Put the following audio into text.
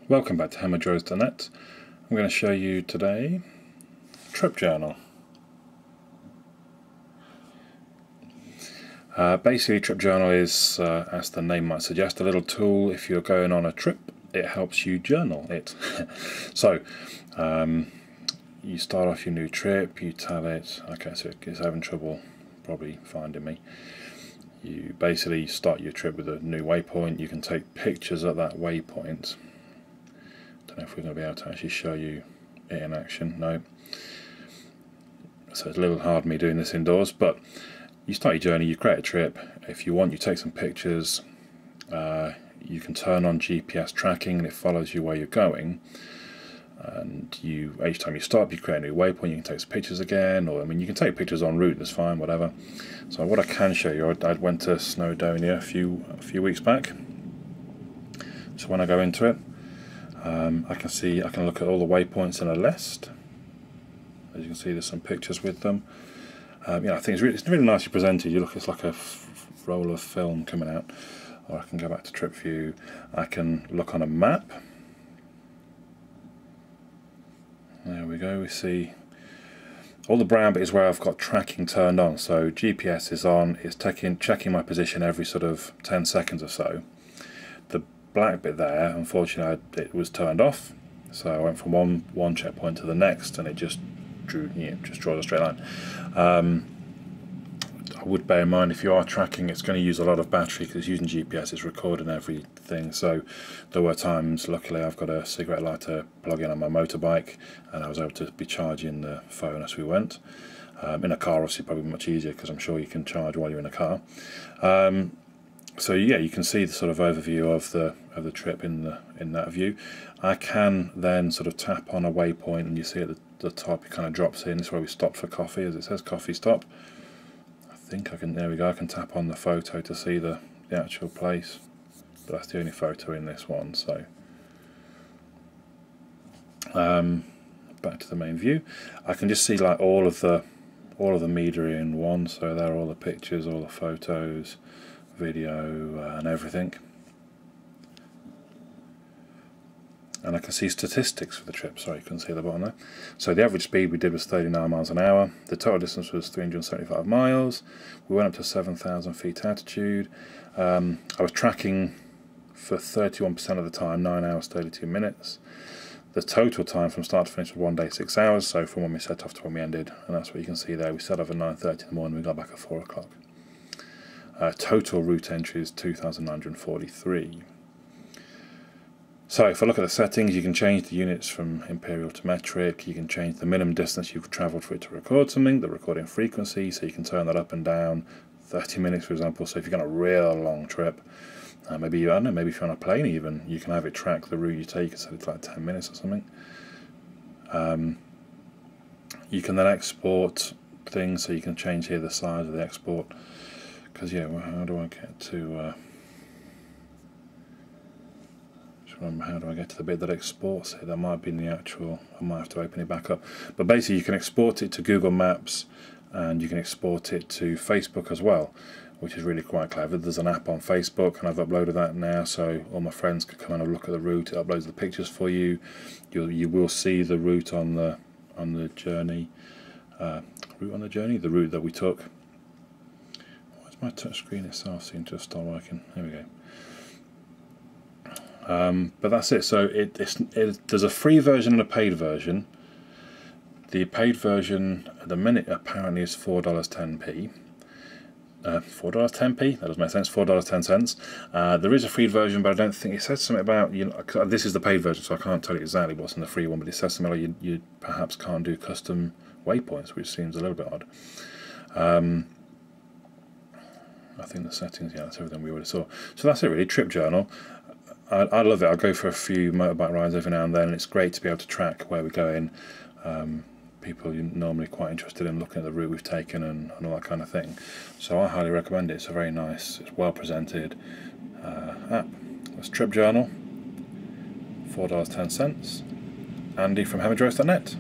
Welcome back to HemorDroids.net. I'm going to show you today Trip Journal. Basically, Trip Journal is, as the name might suggest, a little tool. If you're going on a trip, it helps you journal it. So, you start off your new trip, you tell it, okay, so it's having trouble probably finding me. You basically start your trip with a new waypoint. You can take pictures at that waypoint. Don't know if we're going to be able to actually show you it in action. No. So it's a little hard me doing this indoors, but you start your journey, you create a trip. If you want, you take some pictures. You can turn on GPS tracking and it follows you where you're going. And each time you stop, you create a new waypoint. You can take some pictures again, or you can take pictures en route. That's fine, whatever. So what I can show you, I went to Snowdonia a few weeks back. So when I go into it, I can look at all the waypoints in a list. As you can see, there's some pictures with them. I think it's really nicely presented. You look, it's like a roll of film coming out. Or I can go back to Trip View. I can look on a map. There we go. We see all the brown bit is where I've got tracking turned on. So GPS is on. It's checking my position every sort of 10 seconds or so. The black bit there, unfortunately, it was turned off. So I went from one checkpoint to the next, and it just draws a straight line. I would bear in mind, if you are tracking, it's going to use a lot of battery because it's using GPS, it's recording everything. So there were times, luckily I've got a cigarette lighter plug in on my motorbike, and I was able to be charging the phone as we went. In a car, obviously, probably much easier because I'm sure you can charge while you're in a car. So yeah, you can see the sort of overview of the trip in that view. I can then sort of tap on a waypoint, and you see at the top it kind of drops in. This is where we stopped for coffee, as it says coffee stop. I think I can, there we go, I can tap on the photo to see the actual place, but that's the only photo in this one. So back to the main view, I can just see like all of the media in one. So there are all the pictures, all the photos, video, and everything. And I can see statistics for the trip. Sorry, you couldn't see at the bottom there. So the average speed we did was 39 miles an hour. The total distance was 375 miles. We went up to 7,000 feet altitude. I was tracking for 31% of the time, 9 hours 32 minutes. The total time from start to finish was 1 day 6 hours. So from when we set off to when we ended, and that's what you can see there. We set off at 9:30 in the morning. We got back at 4 o'clock. Total route entry is 2,943. So if I look at the settings, you can change the units from imperial to metric. You can change the minimum distance you've travelled for it to record something, the recording frequency, so you can turn that up and down. 30 minutes, for example. So if you're on a real long trip, maybe if you're on a plane even, you can have it track the route you take, so it's like 10 minutes or something. You can then export things, so you can change here the size of the export. Because yeah, how do I get to... how do I get to the bit that exports it? That might be in the actual, I might have to open it back up. But basically you can export it to Google Maps, and you can export it to Facebook as well, which is really quite clever. There's an app on Facebook, and I've uploaded that now, so all my friends can come and have a look at the route. It uploads the pictures for you. You will see the route on the journey, the route that we took. Why does my touch screen itself seem to have stopped working? There we go. But that's it. So there's a free version and a paid version. The paid version at the minute apparently is $4.10p. $4.10p? That doesn't make sense. $4.10. There is a free version, but I don't think it says something about, this is the paid version, so I can't tell you exactly what's in the free one. But it says something like you perhaps can't do custom waypoints, which seems a little bit odd. I think the settings, yeah, that's everything we already saw. So that's it really. Trip Journal. I love it. I go for a few motorbike rides every now and then, and it's great to be able to track where we're going. People are normally quite interested in looking at the route we've taken and all that kind of thing. So I highly recommend it. It's a very nice, it's well presented app. That's Trip Journal, $4.10. Andy from HemorDroids.net.